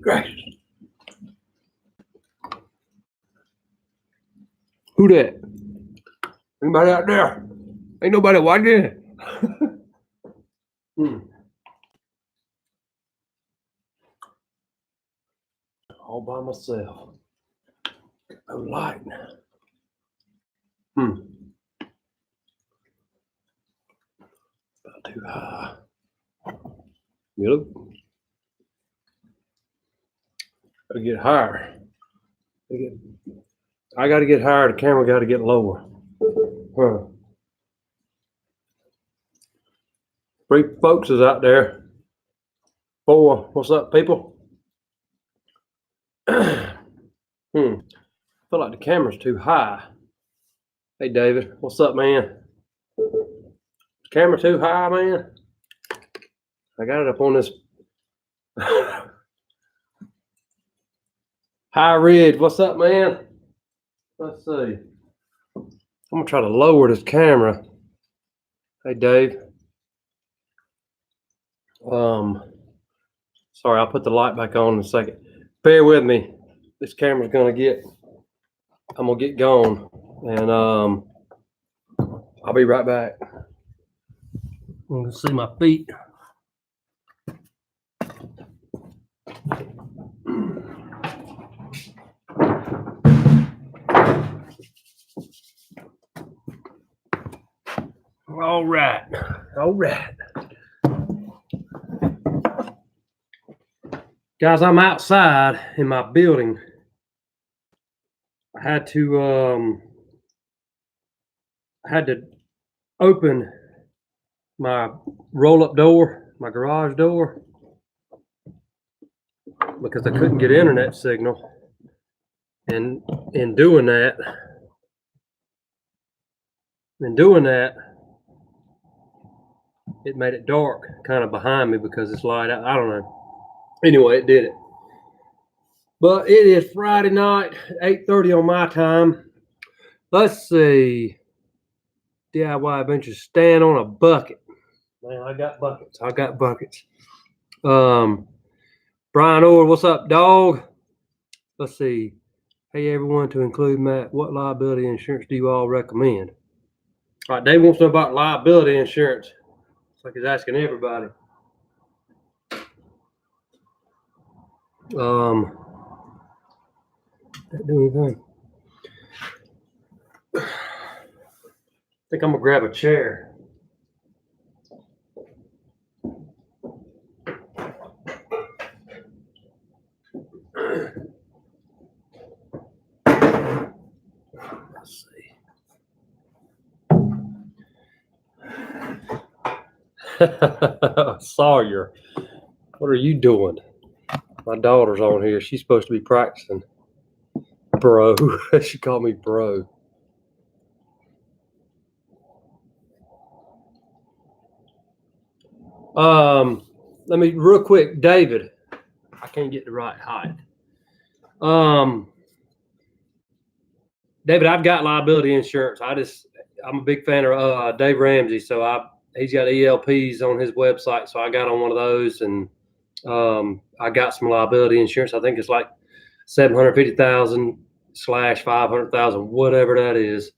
Gracious. Who that? Anybody out there? Ain't nobody watching. All by myself. No light now. About too high. Yep. Gotta get higher. I gotta get higher. The camera gotta get lower. Huh. 3 folks is out there. 4. What's up, people? I feel like the camera's too high. Hey, David. What's up, man? Is the camera too high, man? I got it up on this high ridge. What's up, man? Let's see. I'm gonna try to lower this camera. Hey, Dave. Sorry, I'll put the light back on in a second. Bear with me. This camera's I'm gonna get going, and I'll be right back. I'm gonna see my feet. All right. Guys, I'm outside in my building. I had to open my roll-up door, my garage door, because I couldn't get internet signal. And in doing that, it made it dark kind of behind me because it's light out. I don't know. Anyway, it did it. But it is Friday night, 8:30 on my time. Let's see. DIY Adventures, stand on a bucket. Man, I got buckets. Brian Orr, what's up, dog? Let's see. Hey, everyone, to include Matt, what liability insurance do you all recommend? All right, Dave wants to know about liability insurance. It's like he's asking everybody. Didn't do anything. I think I'm gonna grab a chair. Let's see. Sawyer, what are you doing? My daughter's on here. She's supposed to be practicing. Bro. She called me bro. Let me real quick, David. I can't get the right height. David, I've got liability insurance. I'm a big fan of Dave Ramsey, so he's got ELPs on his website, so I got on one of those, and I got some liability insurance. I think it's like $750,000/500,000, whatever that is,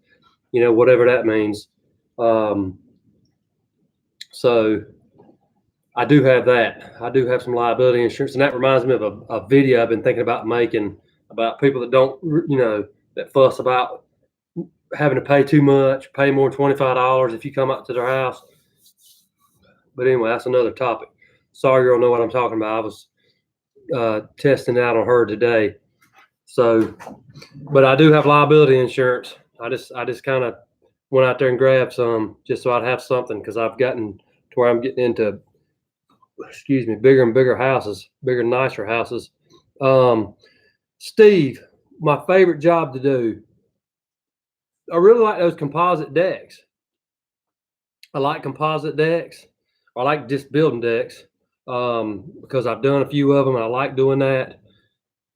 whatever that means. So I do have that. I do have some liability insurance, and that reminds me of a video I've been thinking about making about people that don't, that fuss about having to pay too much, pay more than $25 if you come out to their house. But anyway, that's another topic. Sorry, you'll know what I'm talking about. I was testing out on her today. So, but I do have liability insurance. I just kind of went out there and grabbed some just so I'd have something, because I've gotten to where I'm getting into, bigger and bigger houses, bigger and nicer houses. Steve, my favorite job to do. I really like those composite decks. I like composite decks. I like just building decks because I've done a few of them, and I like doing that.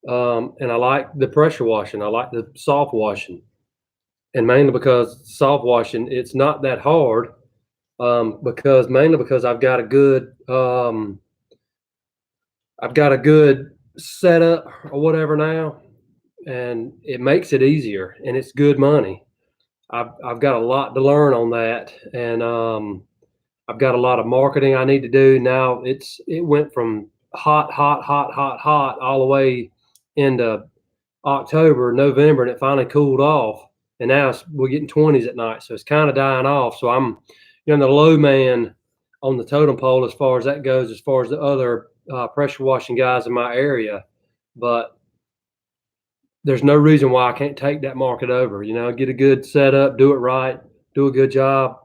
And I like the pressure washing. I like the soft washing, and mainly because soft washing, it's not that hard. Because I've got a good setup or whatever now, and it makes it easier, and it's good money. I've got a lot to learn on that, and I've got a lot of marketing I need to do now. It went from hot, hot, hot, hot, hot all the way into October, November, and it finally cooled off. And now we're getting 20s at night, so it's kind of dying off. So I'm the low man on the totem pole as far as that goes, as far as the other pressure washing guys in my area. But there's no reason why I can't take that market over. Get a good setup, do it right, do a good job,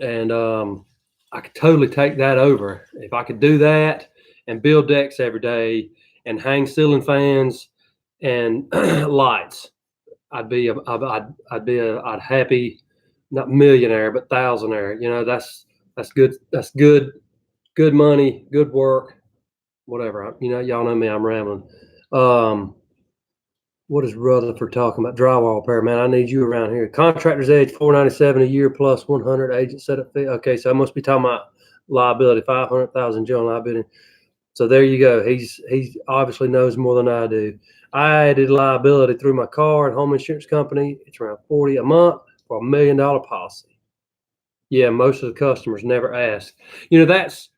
and I could totally take that over if I could do that and build decks every day and hang ceiling fans and lights. I'd happy, not millionaire, but thousandaire. That's good. That's good money, good work, whatever. Y'all know me. I'm rambling. What is Rutherford talking about? Drywall repair, man. I need you around here. Contractor's edge, $497 a year plus 100 agent setup fee. Okay, so I must be talking about liability, 500,000 general liability. So there you go. He's obviously knows more than I do. I added liability through my car and home insurance company. It's around $40 a month for $1 million policy. Yeah, most of the customers never ask. There's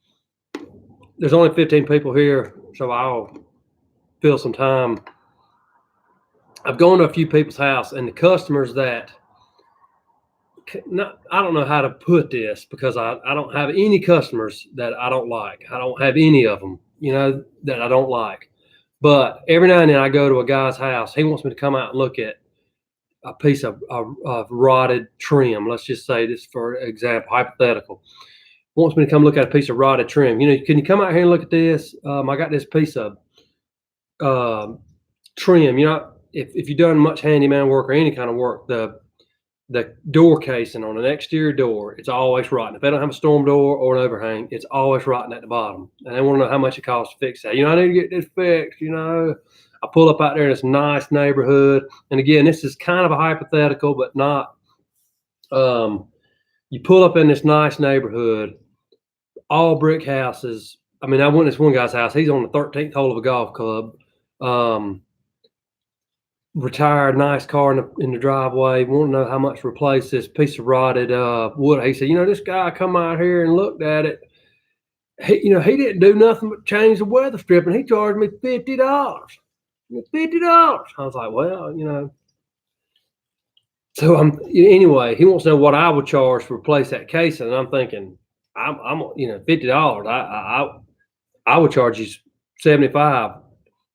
only 15 people here, so I'll fill some time. I've gone to a few people's house, and the customers that I don't know how to put this, because I don't have any customers that I don't like. I don't have any of them, that I don't like. But every now and then I go to a guy's house. He wants me to come out and look at a piece of rotted trim. Let's just say this for example, hypothetical. Wants me to come look at a piece of rotted trim. Can you come out here and look at this? I got this piece of trim. If you've done much handyman work or any kind of work, the door casing on an exterior door, it's always rotten. If they don't have a storm door or an overhang, it's always rotten at the bottom. And they want to know how much it costs to fix that. I need to get this fixed. I pull up out there in this nice neighborhood. And again, this is kind of a hypothetical, but not. You pull up in this nice neighborhood, all brick houses. I went to this one guy's house. He's on the 13th hole of a golf club. Retired, nice car in the driveway. Want to know how much to replace this piece of rotted wood. He said, this guy come out here and looked at it. He didn't do nothing but change the weather strip, and he charged me $50. $50. I was like, well, So anyway, he wants to know what I would charge to replace that casing, and I'm thinking, I'm $50. I would charge you $75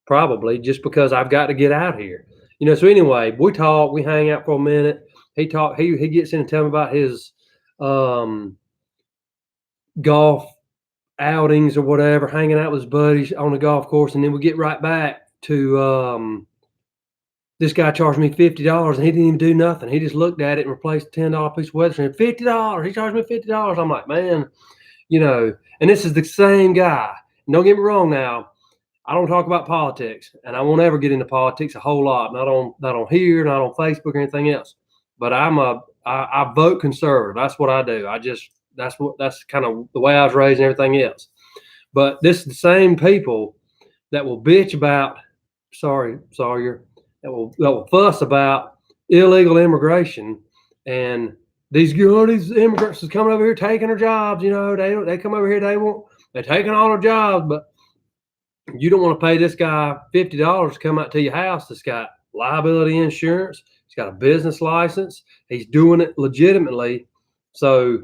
probably, just because I've got to get out here. So anyway, we talk, we hang out for a minute. He gets in and tell me about his golf outings or whatever, hanging out with his buddies on the golf course. And then we get right back to this guy charged me $50, and he didn't even do nothing. He just looked at it and replaced a $10 piece of weather strip. $50. He charged me $50. I'm like, man, and this is the same guy. And don't get me wrong now. I don't talk about politics, and I won't ever get into politics a whole lot. Not on here, not on Facebook or anything else. But I vote conservative. That's what I do. That's kind of the way I was raised and everything else. But this is the same people that will bitch about, that will fuss about illegal immigration, and these immigrants is coming over here taking our jobs. They come over here, they're taking all our jobs, but you don't want to pay this guy $50 to come out to your house that's got liability insurance. He's got a business license. He's doing it legitimately. So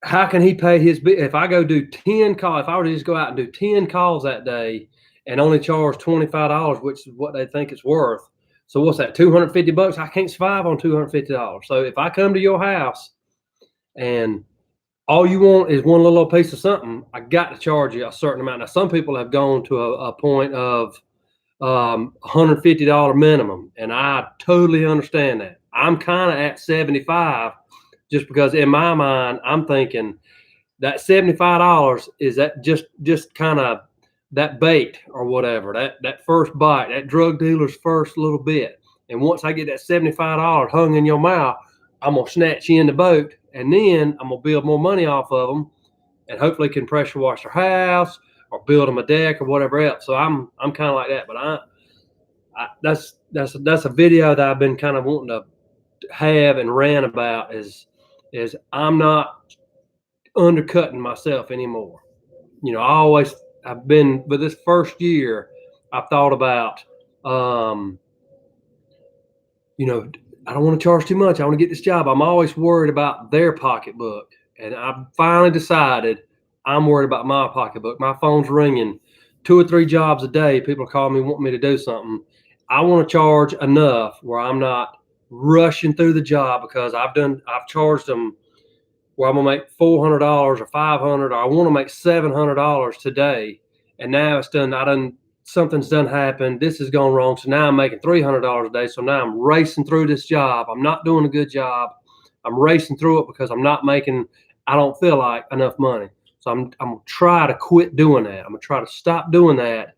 how can he pay his bill? If I go do 10 calls, if I were to just go out and do 10 calls that day and only charge $25, which is what they think it's worth. So what's that, $250? I can't survive on $250. So if I come to your house and all you want is one little piece of something, I got to charge you a certain amount. Now, some people have gone to a point of $150 minimum, and I totally understand that. I'm kind of at 75, just because in my mind, I'm thinking that $75 is that just kind of that bait or whatever, that first bite, that drug dealer's first little bit. And once I get that $75 hung in your mouth, I'm going to snatch you in the boat, and then I'm going to build more money off of them, and hopefully can pressure wash their house or build them a deck or whatever else. So I'm kind of like that. But that's a video that I've been kind of wanting to have and rant about is I'm not undercutting myself anymore. You know, I've been, but this first year I've thought about, you know, I don't want to charge too much. I want to get this job. I'm always worried about their pocketbook. And I've finally decided I'm worried about my pocketbook. My phone's ringing 2 or 3 jobs a day. People are calling me, wanting me to do something. I want to charge enough where I'm not rushing through the job, because I've charged them where I'm gonna make $400 or $500, or I want to make $700 today. And now something's done happened. This has gone wrong. So now I'm making $300 a day. So now I'm racing through this job. I'm not doing a good job. I'm racing through it because I don't feel like enough money. So I'm gonna try to quit doing that. I'm gonna try to stop doing that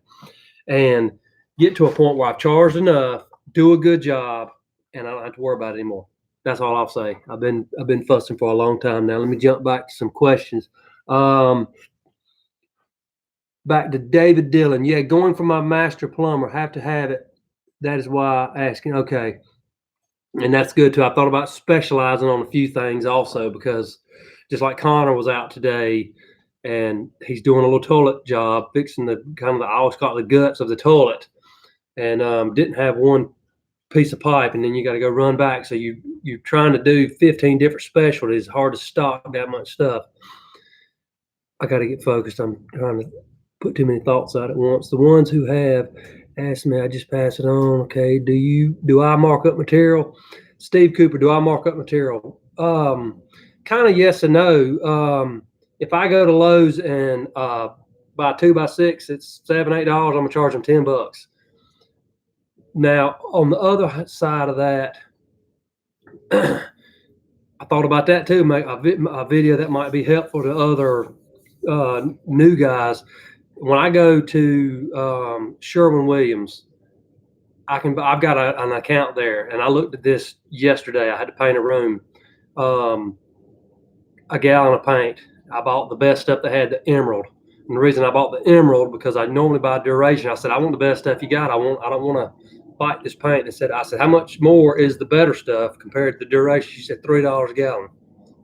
and get to a point where I've charged enough, do a good job, and I don't have to worry about it anymore. That's all I'll say. I've been fussing for a long time now. Let me jump back to some questions. Back to David Dillon. Yeah, going for my master plumber, have to have it. That is why I'm asking. Okay. And that's good too. I thought about specializing on a few things also, because just like Connor was out today and he's doing a little toilet job, fixing I always call it the guts of the toilet, and didn't have one piece of pipe, and then you got to go run back. So you're trying to do 15 different specialties. It's hard to stock that much stuff. I got to get focused. I'm trying to put too many thoughts out at once. The ones who have asked me, I just pass it on. Okay. Do I mark up material? Steve Cooper, do I mark up material? Kind of yes and no. If I go to Lowe's and buy 2x6, it's $7, $8. I'm gonna charge them $10. Now, on the other side of that, I thought about that too. Make a video that might be helpful to other new guys. When I go to Sherwin-Williams, I've got an account there, and I looked at this yesterday. I had to paint a room, a gallon of paint. I bought the best stuff they had, the emerald. And the reason I bought the emerald, because I normally buy duration. I said, I want the best stuff you got. I don't want to fight this paint. I said, how much more is the better stuff compared to the duration? She said, $3 a gallon.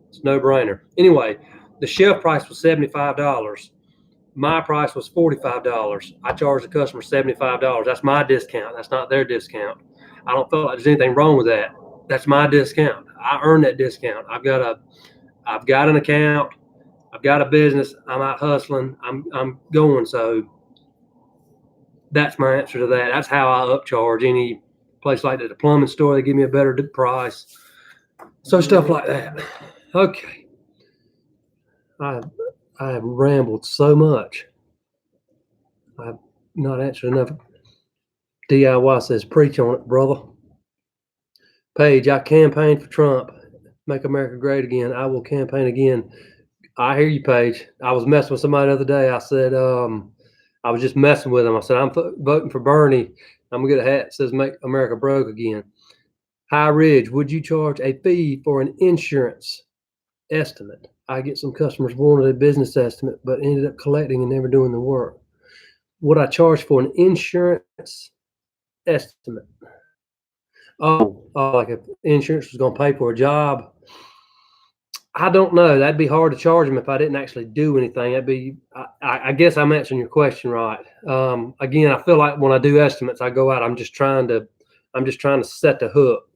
It's no brainer. Anyway, the shelf price was $75. My price was $45. I charged the customer $75. That's my discount. That's not their discount. I don't feel like there's anything wrong with that. That's my discount. I earned that discount. I've got an account. I've got a business. I'm out hustling. I'm going. So that's my answer to that. That's how I upcharge any place like that. The plumbing store, they give me a better price. So stuff like that. Okay. I have rambled so much. I've not answered enough. DIY says, preach on it, brother. Paige, I campaigned for Trump. Make America great again. I will campaign again. I hear you, Paige. I was messing with somebody the other day. I said, I was just messing with him. I said, I'm voting for Bernie. I'm going to get a hat that says make America broke again. High Ridge, would you charge a fee for an insurance estimate? I get some customers wanted a business estimate, but ended up collecting and never doing the work. Would I charge for an insurance estimate? Like if insurance was going to pay for a job, I don't know. That'd be hard to charge them if I didn't actually do anything. I guess I'm answering your question right. Again, I feel like when I do estimates, I go out. I'm just trying to set the hook.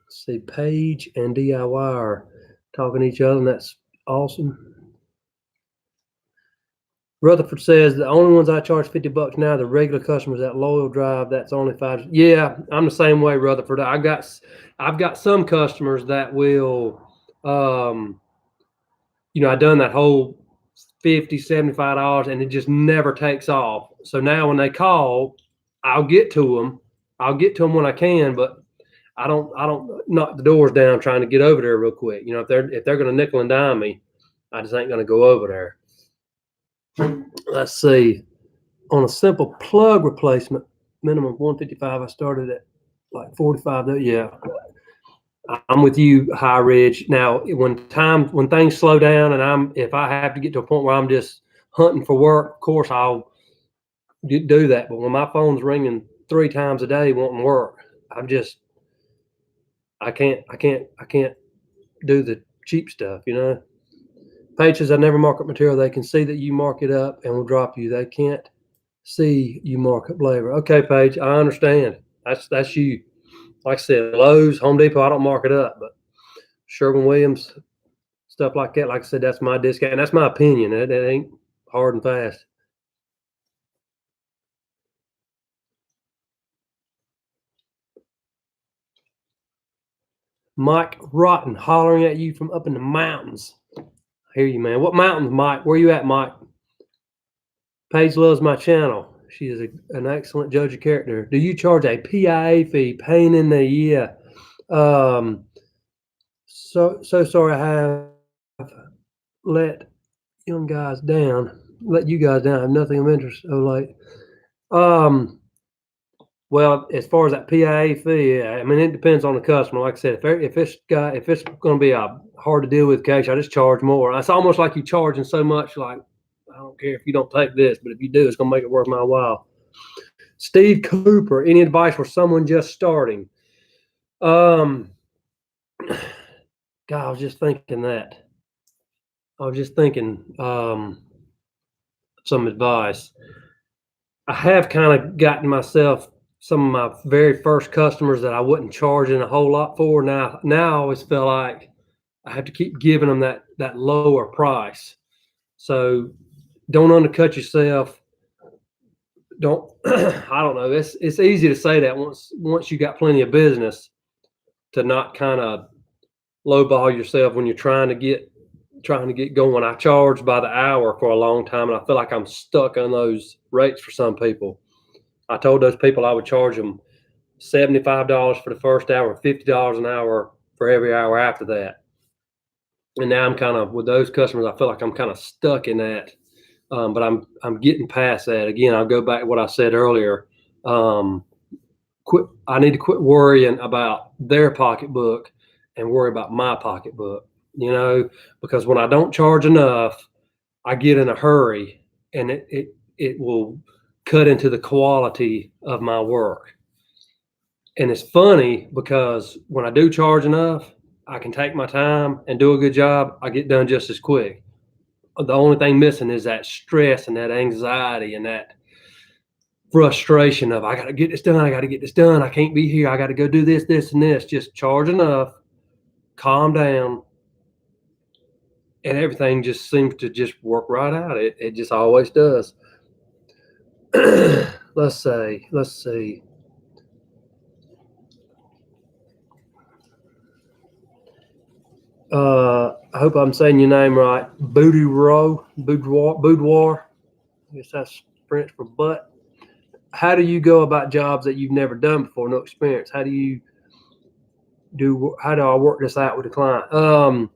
Let's see, Paige and DIY are talking to each other, and that's awesome. Rutherford says the only ones I charge $50 now, the regular customers at Loyal Drive. That's only $5. Yeah, I'm the same way, Rutherford. I've got some customers that will, I done that whole $50, $75, and it just never takes off. So now when they call, I'll get to them. I'll get to them when I can, but I don't knock the doors down trying to get over there real quick. If they're going to nickel and dime me, I just ain't going to go over there. Let's see. On a simple plug replacement, minimum $155. I started at like $45. Yeah, I'm with you, High Ridge. Now, when things slow down, and if I have to get to a point where I'm just hunting for work, of course I'll do that. But when my phone's ringing 3 times a day wanting work, I'm just I can't do the cheap stuff, you know. Paige says I never mark up material. They can see that you mark it up and will drop you. They can't see you mark up labor. Okay, Paige, I understand. That's you. Like I said, Lowe's, Home Depot, I don't mark it up, but Sherwin-Williams, stuff like that. Like I said, that's my discount. And that's my opinion. That ain't hard and fast. Mike Rotten hollering at you from up in the mountains. I hear you, man. What mountains, Mike? Where you at, Mike? Paige loves my channel. She is an excellent judge of character. Do you charge a PIA fee? Pain in the ear. So sorry I have let young guys down. Let you guys down. I have nothing of interest. Oh, late. Well, as far as that PIA fee, yeah, I mean, it depends on the customer. Like I said, if it's going to be a hard to deal with case, I just charge more. It's almost like you charging so much. Like, I don't care if you don't take this, but if you do, it's going to make it worth my while. Steve Cooper, any advice for someone just starting? God, I was just thinking that. I was just thinking some advice. I have kind of gotten myself some of my very first customers that I wasn't charging a whole lot for. Now I always feel like I have to keep giving them that lower price. So don't undercut yourself. Don't I don't know. It's easy to say that once you got plenty of business, to not kind of lowball yourself when you're trying to get going. I charged by the hour for a long time, and I feel like I'm stuck on those rates for some people. I told those people I would charge them $75 for the first hour, $50 an hour for every hour after that. And now I'm kind of with those customers. I feel like I'm kind of stuck in that, but I'm getting past that. Again, I'll go back to what I said earlier. I need to quit worrying about their pocketbook and worry about my pocketbook. You know, because when I don't charge enough, I get in a hurry, and it will cut into the quality of my work. And it's funny because when I do charge enough, I can take my time and do a good job. I get done just as quick. The only thing missing is that stress and that anxiety and that frustration of I got to get this done. I got to get this done. I can't be here. I got to go do this, this, and this. Just charge enough, calm down, and everything just seems to just work right out. It just always does. Let's see. I hope I'm saying your name right. Boudoir. I guess that's French for butt. How do you go about jobs that you've never done before, no experience? How do I work this out with the client?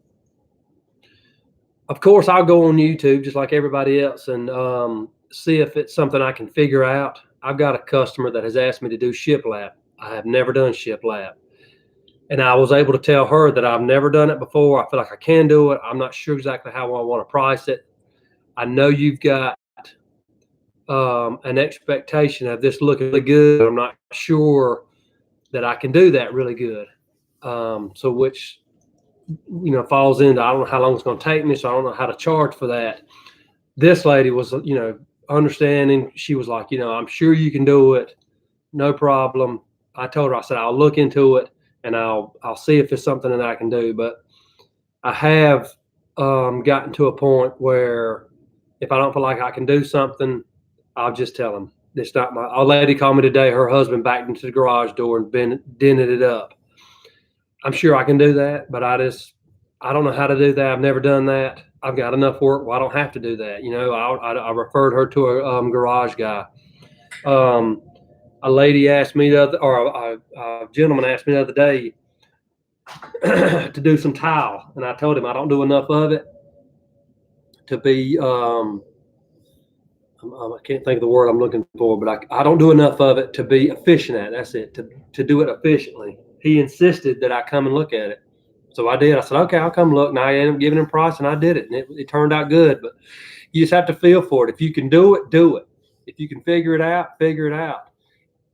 Of course, I'll go on YouTube just like everybody else and see if it's something I can figure out. I've got a customer that has asked me to do shiplap. I have never done shiplap. And I was able to tell her that I've never done it before. I feel like I can do it. I'm not sure exactly how I want to price it. I know you've got an expectation of this looking really good. I'm not sure that I can do that really good. So which, falls into, I don't know how long it's going to take me. So I don't know how to charge for that. This lady was, understanding. She was like, I'm sure you can do it. No problem. I told her, I said, I'll look into it and I'll see if it's something that I can do. But I have gotten to a point where if I don't feel like I can do something, I'll just tell them it's not my. A lady called me today. Her husband backed into the garage door and dented it up. I'm sure I can do that, but I don't know how to do that. I've never done that. I've got enough work. Well, I don't have to do that. I referred her to a garage guy. A lady asked me a gentleman asked me the other day to do some tile, and I told him I don't do enough of it to be. I can't think of the word I'm looking for, but I don't do enough of it to be efficient at. That's it. To do it efficiently. he insisted that I come and look at it. So I did. I said, okay, I'll come look. And I ended up giving him a price, and I did it. And it turned out good. But you just have to feel for it. If you can do it, do it. If you can figure it out, figure it out.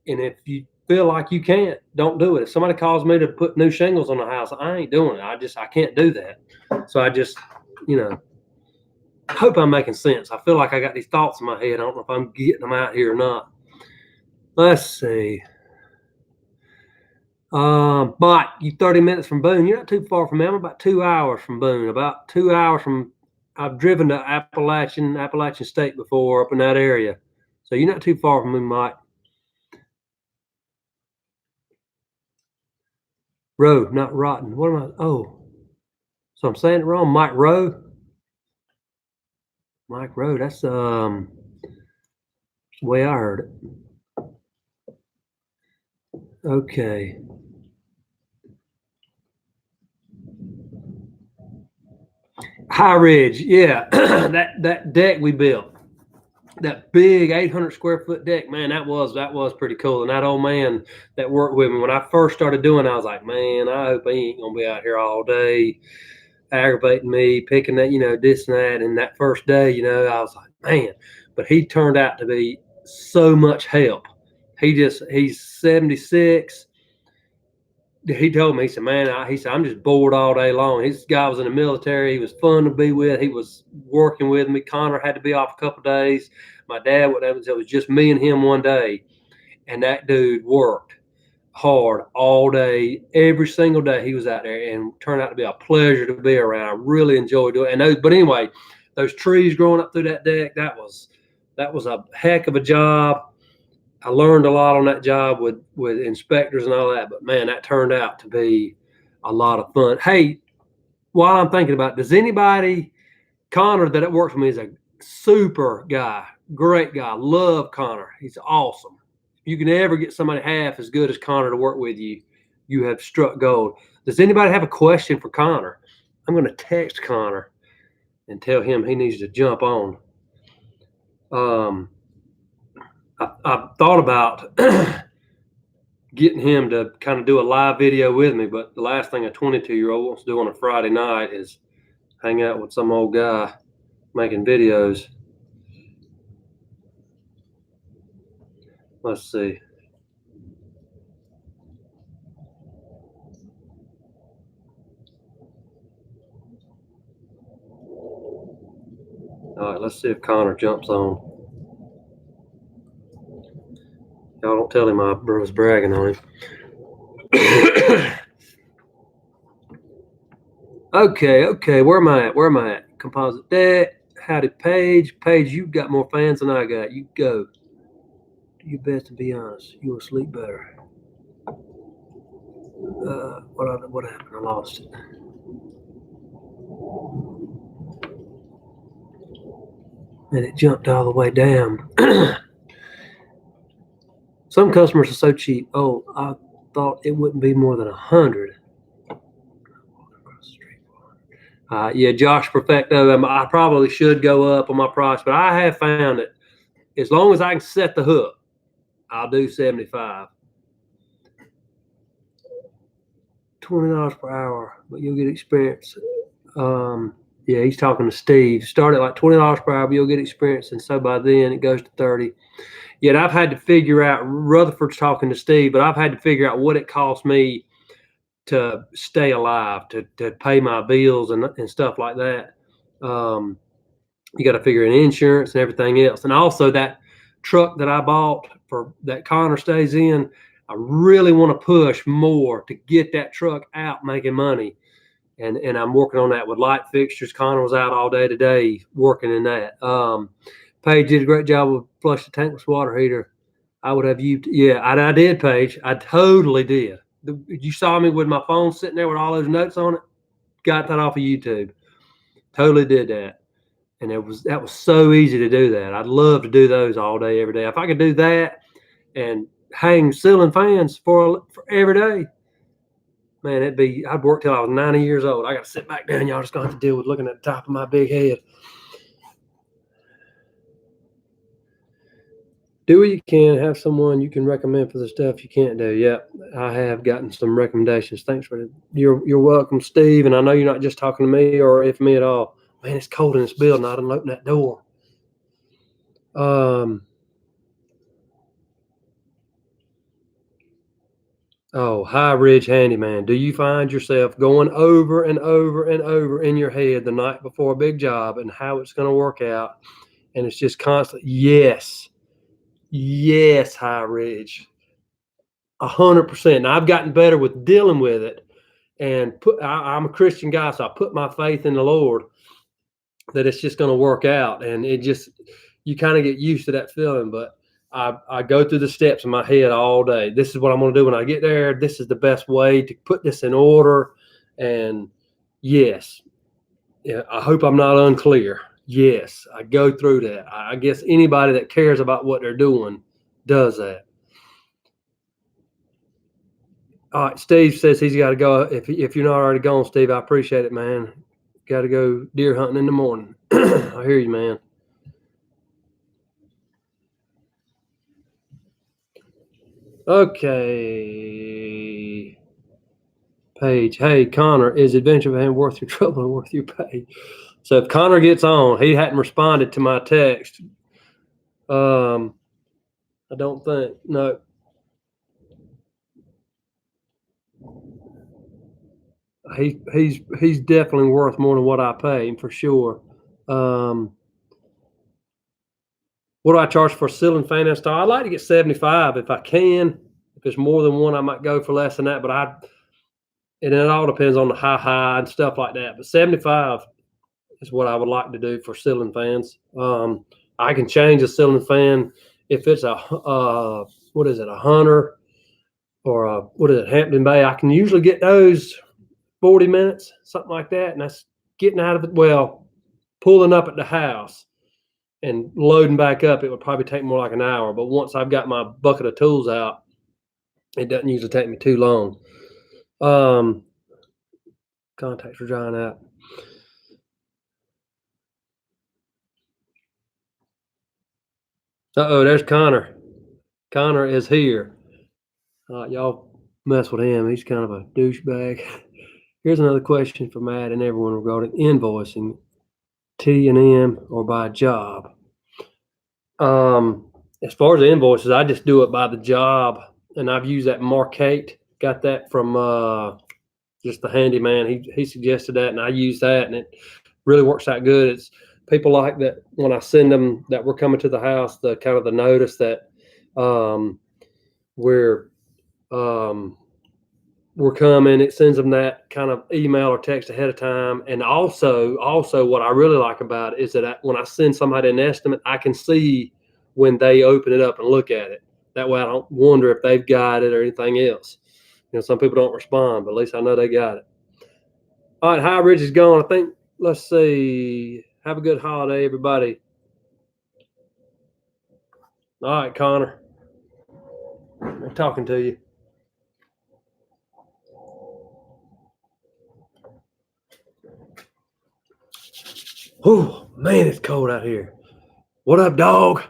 And if you feel like you can't, don't do it. If somebody calls me to put new shingles on the house, I ain't doing it. I can't do that. So I just, I hope I'm making sense. I feel like I got these thoughts in my head. I don't know if I'm getting them out here or not. Let's see. Mike, you 30 minutes from Boone. You're not too far from me. I'm about 2 hours from Boone. About 2 hours from. I've driven to Appalachian State before, up in that area. So you're not too far from me, Mike. Rowe, not Rotten. What am I? Oh, so I'm saying it wrong. Mike Rowe. Mike Rowe. That's the way I heard it. Okay. High Ridge, yeah. that deck we built, that big 800 square foot deck, man, that was pretty cool. And that old man that worked with me when I first started doing it, I was like, man, I hope he ain't gonna be out here all day aggravating me, picking that, this and that. And that first day, I was like, man, but he turned out to be so much help. He's 76. He told me, he said, man, I'm just bored all day long. This guy was in the military. He was fun to be with. He was working with me. Connor had to be off a couple of days. My dad, it was just me and him one day. And that dude worked hard all day. Every single day he was out there, and turned out to be a pleasure to be around. I really enjoyed doing it. But anyway, those trees growing up through that deck, that was a heck of a job. I learned a lot on that job with inspectors and all that, but man, that turned out to be a lot of fun. Hey, while I'm thinking about it, does anybody, Connor that works for me is a super guy, great guy. Love Connor. He's awesome. If you can ever get somebody half as good as Connor to work with you, you have struck gold. Does anybody have a question for Connor? I'm going to text Connor and tell him he needs to jump on. I thought about getting him to kind of do a live video with me, but the last thing a 22-year-old wants to do on a Friday night is hang out with some old guy making videos. Let's see. All right, let's see if Connor jumps on. Y'all don't tell him I was bragging on him. Okay. Where am I at? Composite deck. Howdy, Paige. Paige, you've got more fans than I got. You go. Do your best to be honest. You will sleep better. What happened? I lost it. And it jumped all the way down. Some customers are so cheap. Oh, I thought it wouldn't be more than 100. Yeah, Josh Perfecto. I probably should go up on my price, but I have found it. As long as I can set the hook, I'll do 75. $20 per hour, but you'll get experience. Yeah, he's talking to Steve. Start at like $20 per hour, but you'll get experience, and so by then it goes to 30. Yet I've had to figure out. Rutherford's talking to Steve, but I've had to figure out what it costs me to stay alive, to pay my bills and stuff like that. You got to figure in insurance and everything else, and also that truck that I bought for that Connor stays in. I really want to push more to get that truck out making money. And I'm working on that with light fixtures. Connor was out all day today working in that. Paige did a great job with flush the tankless water heater. I would have you. Yeah, I did, Paige. I totally did. You saw me with my phone sitting there with all those notes on it. Got that off of YouTube. Totally did that. And that was so easy to do that. I'd love to do those all day, every day. If I could do that and hang ceiling fans for every day, man, I'd work till I was 90 years old. I got to sit back down. Y'all just going to have to deal with looking at the top of my big head. Do what you can. Have someone you can recommend for the stuff you can't do. Yep, I have gotten some recommendations. Thanks for it. You're welcome, Steve. And I know you're not just talking to me or if me at all. Man, it's cold in this building. I didn't open that door. Oh, High Ridge Handyman. Do you find yourself going over and over and over in your head the night before a big job and how it's going to work out? And it's just constant. Yes. Yes, High Ridge. 100%. Now, I've gotten better with dealing with it. And I'm a Christian guy, so I put my faith in the Lord that it's just going to work out. And you kind of get used to that feeling. But I go through the steps in my head all day. This is what I'm going to do when I get there. This is the best way to put this in order. And yes, yeah, I hope I'm not unclear. Yes, I go through that. I guess anybody that cares about what they're doing does that. All right, Steve says he's got to go. If you're not already gone, Steve, I appreciate it, man. Got to go deer hunting in the morning. I hear you, man. Okay. Paige, hey, Connor, is Adventure Van worth your trouble and worth your pay? So if Connor gets on, he hadn't responded to my text. I don't think. No. He's definitely worth more than what I pay him for sure. What do I charge for a ceiling fan install? I'd like to get 75 if I can. If there's more than one, I might go for less than that. But and it all depends on the high and stuff like that. But 75 is what I would like to do for ceiling fans. I can change a ceiling fan if it's a what is it, a Hunter or a what is it, Hampton Bay. I can usually get those 40 minutes, something like that, and that's getting out of it. Well, pulling up at the house and loading back up, it would probably take more like an hour. But once I've got my bucket of tools out, it doesn't usually take me too long. Contacts are drying out. Uh-oh, there's Connor. Connor is here. Y'all mess with him. He's kind of a douchebag. Here's another question for Matt and everyone regarding invoicing, T&M or by job. As far as the invoices, I just do it by the job, and I've used that Markate. Got that from just the Handyman. He suggested that, and I use that, and it really works out good. It's people like that when I send them that we're coming to the house, the kind of the notice that we're coming. It sends them that kind of email or text ahead of time. And also what I really like about it is that when I send somebody an estimate, I can see when they open it up and look at it. That way I don't wonder if they've got it or anything else. Some people don't respond, but at least I know they got it. All right, High Ridge is gone. I think, let's see. Have a good holiday, everybody. All right, Connor. I'm talking to you. Oh, man, it's cold out here. What up, dog?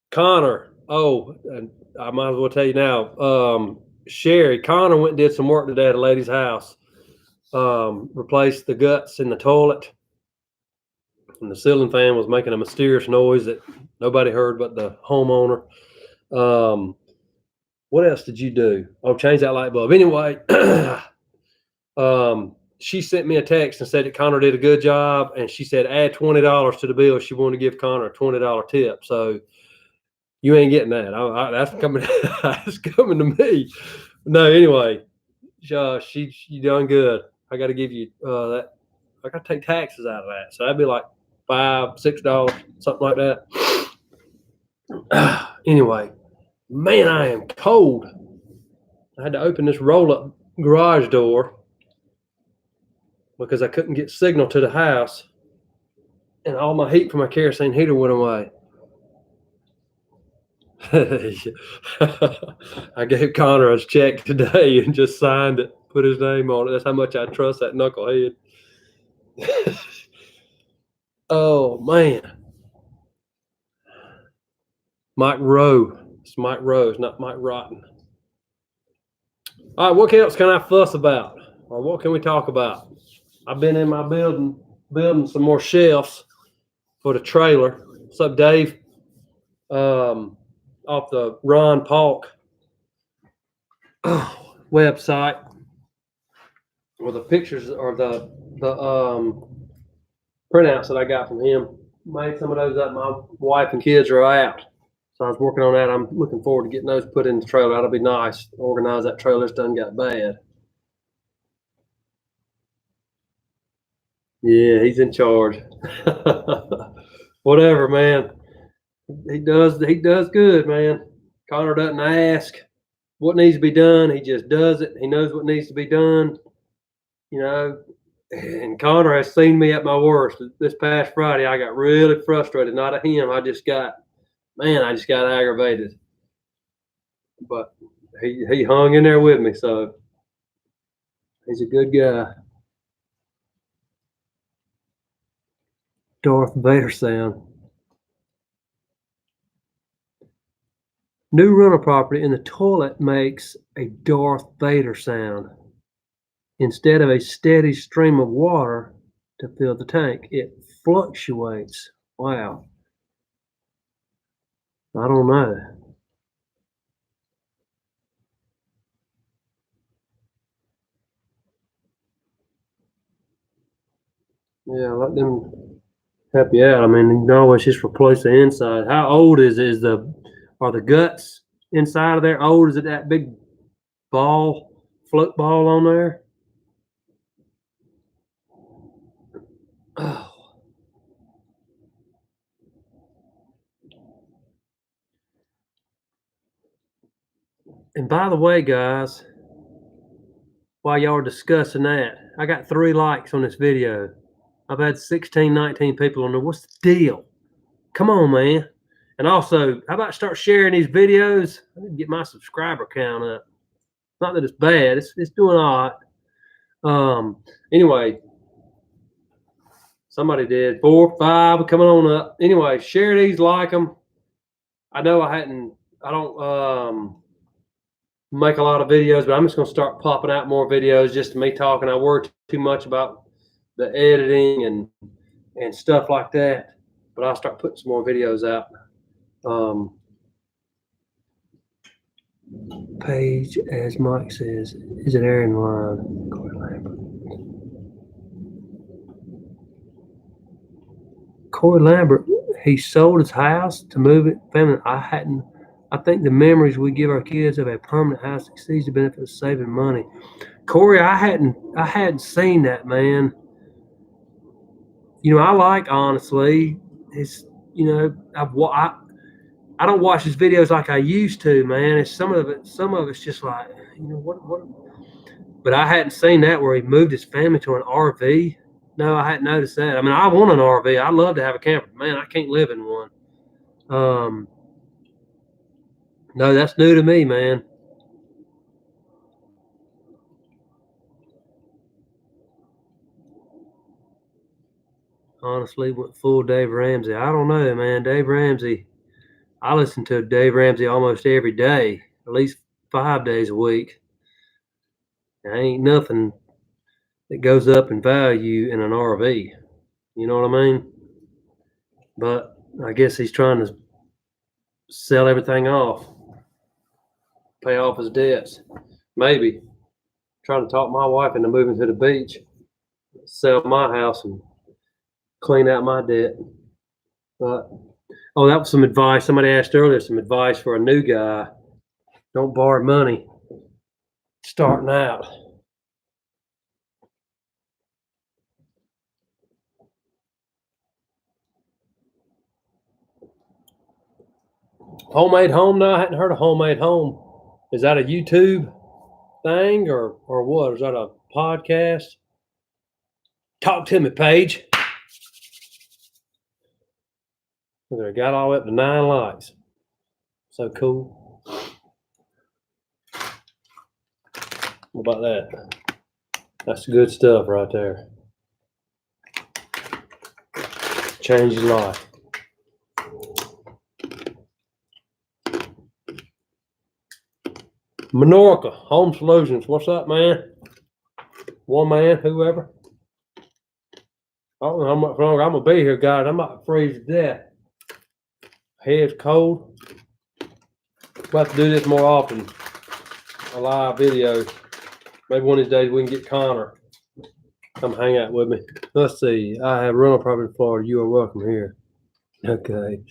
Connor. Oh, I might as well tell you now. Sherry, Connor went and did some work today at a lady's house. Replaced the guts in the toilet. And the ceiling fan was making a mysterious noise that nobody heard but the homeowner. What else did you do? Oh, change that light bulb. Anyway, she sent me a text and said that Connor did a good job, and she said add $20 to the bill. She wanted to give Connor a $20 tip. So you ain't getting that. That's coming. That's coming to me. No, anyway, she done good. I got to give you that. I got to take taxes out of that, so that'd be like $5-6, something like that. Anyway, man, I am cold. I had to open this roll-up garage door because I couldn't get signal to the house, and all my heat from my kerosene heater went away. I gave Connor a check today and just signed it, put his name on it. That's how much I trust that knucklehead. Oh man, Mike Rowe. It's Mike Rowe. It's not Mike Rotten. All right, what else can I fuss about, or what can we talk about? I've been in my building some more shelves for the trailer. What's up, Dave? Off the Ron Palk website, or the pictures or the printouts that I got from him. Made some of those up. My wife and kids are out, so I was working on that. I'm looking forward to getting those put in the trailer. That'll be nice. Organize that trailer. It's done got bad. Yeah, he's in charge. Whatever, man. He does good, man. Connor doesn't ask what needs to be done. He just does it. He knows what needs to be done. You know, and Connor has seen me at my worst. This past Friday, I got really frustrated. Not at him. I just got aggravated. But he hung in there with me, so he's a good guy. Darth Vader sound. New rental property in the toilet makes a Darth Vader sound. Instead of a steady stream of water to fill the tank, it fluctuates. Wow. I don't know. Yeah, let them help you out. I mean, you can always just replace the inside. How old is are the guts inside of there old? Is it that big float ball on there? Oh. And by the way, guys, while y'all are discussing that, I got 3 likes on this video. I've had 16, 19 people on there. What's the deal? Come on, man. And also, how about start sharing these videos? I need to get my subscriber count up. Not that it's bad. It's doing all right. Anyway, somebody did 4, 5 coming on up. Anyway, share these, like them. I know I don't make a lot of videos, but I'm just gonna start popping out more videos just to me talking. I worry too much about the editing and stuff like that. But I'll start putting some more videos out. Page, as Mike says, is it Aaron line? Corey Lambert, he sold his house to move it. Family, I think the memories we give our kids of a permanent house exceeds the benefit of saving money. Corey, I hadn't seen that, man. You know, I like honestly. It's I don't watch his videos like I used to, man. It's some of it's just like, what. But I hadn't seen that where he moved his family to an RV. No, I hadn't noticed that. I mean, I want an RV. I'd love to have a camper. Man, I can't live in one. No, that's new to me, man. Honestly, went full Dave Ramsey. I don't know, man. Dave Ramsey. I listen to Dave Ramsey almost every day, at least 5 days a week. There ain't nothing that goes up in value in an RV. You know what I mean? But I guess he's trying to sell everything off, pay off his debts. Maybe trying to talk my wife into moving to the beach, sell my house, and clean out my debt. But that was some advice. Somebody asked earlier, some advice for a new guy. Don't borrow money starting out. Homemade home? No, I hadn't heard of homemade home. Is that a YouTube thing or what? Is that a podcast? Talk to me, Paige. I got all the way up to 9 likes. So cool. What about that? That's good stuff right there. change his life. Minorca Home Solutions. What's up, man? One man, whoever. I don't know how much longer I'm gonna be here, guys. I'm about to freeze to death. Head's cold. We'll have to do this more often. A live video. Maybe one of these days we can get Connor. Come hang out with me. Let's see. I have rental property in Florida. You are welcome here. Okay.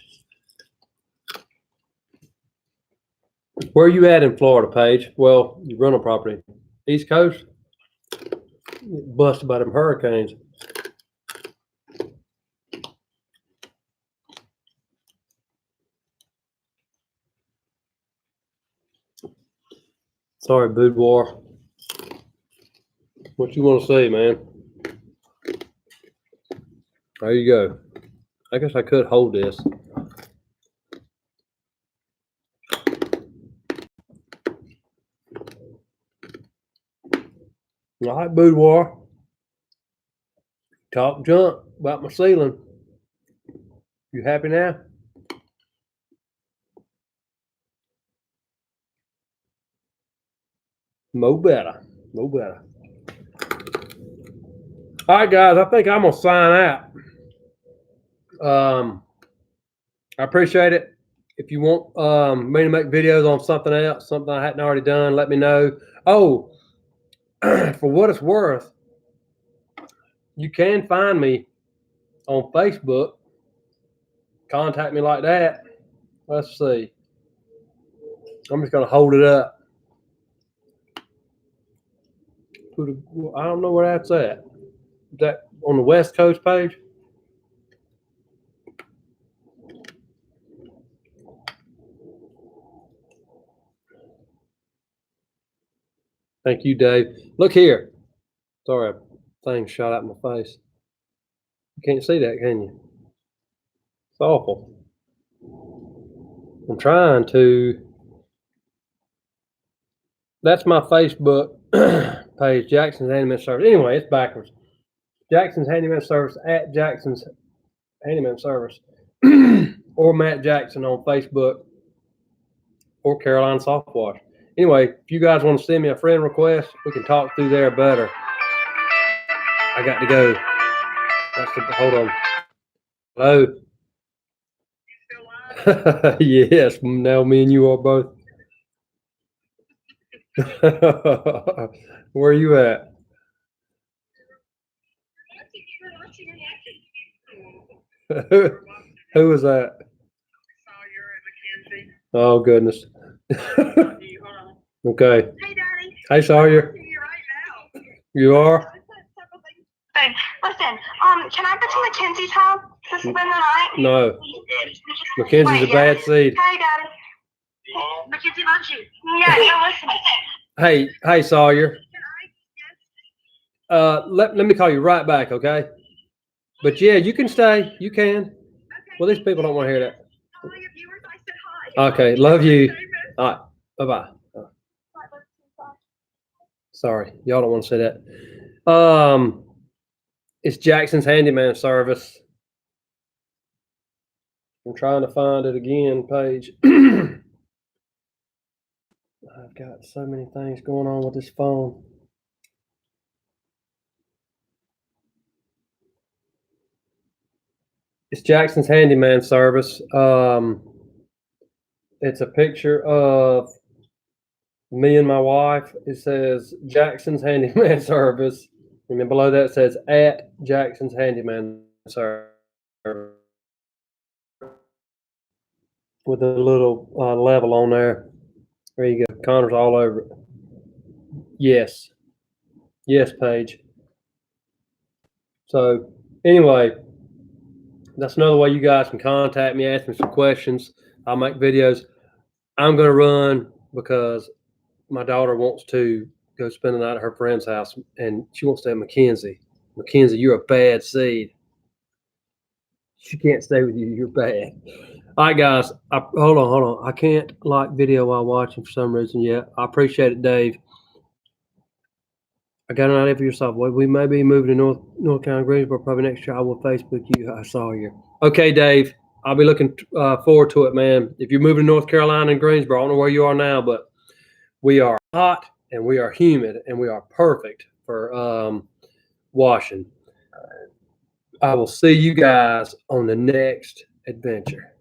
Where are you at in Florida, Paige? Well, you rental property. East Coast? Busted by them hurricanes. Sorry, boudoir. What you want to say, man? There you go. I guess I could hold this. All right, boudoir. Talk junk about my ceiling. You happy now? Mo better. Mo better. All right, guys. I think I'm going to sign out. I appreciate it. If you want me to make videos on something else, something I hadn't already done, let me know. Oh, for what it's worth, you can find me on Facebook. Contact me like that. Let's see. I'm just going to hold it up. I don't know where that's at. Is that on the West Coast page? Thank you, Dave. Look here. Sorry, a thing shot out my face. You can't see that, can you? It's awful. I'm trying to. That's my Facebook page, Jackson's Handyman Service. Anyway, it's backwards. Jackson's Handyman Service at Jackson's Handyman Service. Or Matt Jackson on Facebook. Or Caroline Softwash. Anyway, if you guys want to send me a friend request, we can talk through there better. I got to go. Hold on. Hello. Yes, now me and you are both. Where are you at? Who was that? Oh, goodness. Okay. Hey, Daddy. Hey, Sawyer. You are? Hey, listen, can I go to Mackenzie's house to spend the night? No. Mackenzie's a bad seed. Hey, Daddy. Hey, Mackenzie loves you. Yeah, no, listen. Hey, Sawyer. Let me call you right back, okay? But yeah, you can stay. You can. Well, these people don't want to hear that. Okay, love you. All right, bye-bye. Sorry, y'all don't want to say that. It's Jackson's Handyman Service. I'm trying to find it again, page. I've got so many things going on with this phone. It's Jackson's Handyman Service. It's a picture of me and my wife. It says Jackson's Handyman Service. And then below that it says at Jackson's Handyman Service. With a little level on there. There you go. Connor's all over it. Yes. Yes, Paige. So anyway, that's another way you guys can contact me, ask me some questions. I'll make videos. I'm going to run because my daughter wants to go spend the night at her friend's house, and she wants to have Mackenzie. Mackenzie, you're a bad seed. She can't stay with you. You're bad. All right, guys. Hold on. I can't like video while watching for some reason yet. I appreciate it, Dave. I got an idea for yourself. We may be moving to North Carolina, Greensboro, probably next year. I will Facebook you. I saw you. Okay, Dave. I'll be looking forward to it, man. If you're moving to North Carolina and Greensboro, I don't know where you are now, but we are hot and we are humid and we are perfect for washing. I will see you guys on the next adventure.